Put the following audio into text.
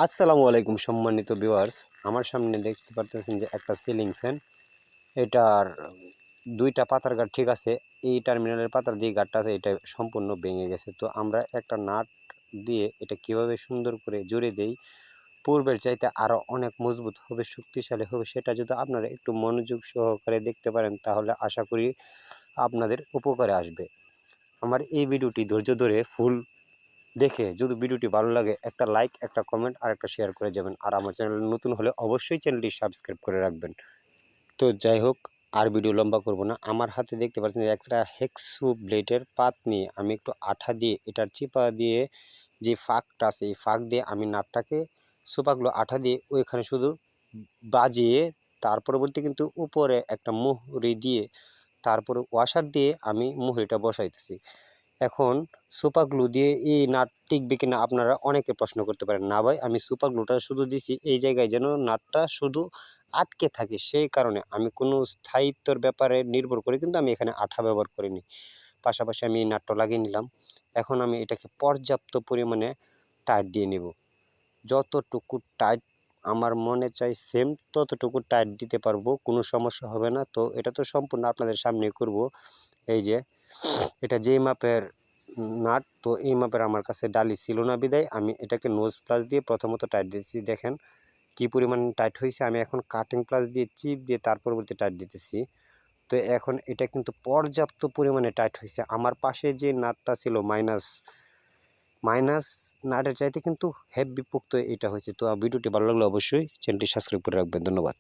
আসসালামু আলাইকুম সম্মানিত ভিউয়ার্স। আমার সামনে দেখতে পারতেছেন যে একটা সিলিং ফ্যান। এটার দুইটা পাতার গাঁট ঠিক আছে। এই টার্মিনালের পাতার যে গাঁটটা আছে এটা সম্পূর্ণ ভেঙে গেছে। তো আমরা একটা নাট দিয়ে এটা কিভাবে সুন্দর করে জুড়ে দেই, পূর্বের চাইতে আরও অনেক মজবুত হবে, শক্তিশালী হবে, সেটা যদি আপনারা একটু মনোযোগ সহকারে দেখতে পারেন তাহলে আশা করি আপনাদের উপকারে আসবে। আমার এই ভিডিওটি ধৈর্য ধরে ফুল দেখে যদি ভিডিওটি ভালো লাগে একটা লাইক, একটা কমেন্ট আর একটা শেয়ার করে যাবেন। আর আমার চ্যানেল নতুন হলে অবশ্যই চ্যানেলটি সাবস্ক্রাইব করে রাখবেন। তো যাই হোক, আর ভিডিও লম্বা করব না। আমার হাতে দেখতে পাচ্ছেন যে একটা হেক্সু ব্লেডের পাত নিয়ে আমি একটু আঠা দিয়ে এটার চিপা দিয়ে যে ফাঁকটা আছে এই ফাঁক দিয়ে আমি নাটটাকে সোপাগুলো আঠা দিয়ে ওইখানে শুধু বাজিয়ে তার পরবর্তী কিন্তু উপরে একটা মুহুরি দিয়ে তারপরে ওয়াশার দিয়ে আমি মুহুরিটা বসাইতেছি। এখন সুপার গ্লু দিয়ে এই নাট টিকবে কিনা আপনারা অনেকে প্রশ্ন করতে পারেন। না ভাই, আমি সুপার গ্লুটা শুধু দিছি এই জায়গায় যেন নাটটা শুধু আটকে থাকে, সেই কারণে আমি কোনো স্থায়িত্বর ব্যাপারে নির্ভর করে কিন্তু আমি এখানে আঠা ব্যবহার করিনি। পাশাপাশি আমি এই নাটটা লাগিয়ে নিলাম। এখন আমি এটাকে পর্যাপ্ত পরিমাণে টাইট দিয়ে নেব। যতটুকু টাইট আমার মনে চাই সেম ততটুকু টাইট দিতে পারবো, কোনো সমস্যা হবে না। তো এটা তো সম্পূর্ণ আপনাদের সামনেই করব। এই যে এটা যেই মাপের নাট, তো এই মাপের আমার কাছে ডালি ছিল না বিদায় আমি এটাকে নোজ প্লাস দিয়ে প্রথমত টাইট দিয়েছি। দেখেন কি পরিমাণ টাইট হয়েছে। আমি এখন কাটিং প্লাস দিয়ে চিপ দিয়ে তার পরবর্তী টাইট দিতেছি। তো এখন এটা কিন্তু পর্যাপ্ত পরিমাণে টাইট হয়েছে। আমার পাশে যে নাটটা ছিল মাইনাস নাটের চাইতে কিন্তু হেভি পোক্ত এটা হয়েছে। তো ভিডিওটি ভালো লাগলে অবশ্যই চ্যানেলটি সাবস্ক্রাইব করে রাখবেন। ধন্যবাদ।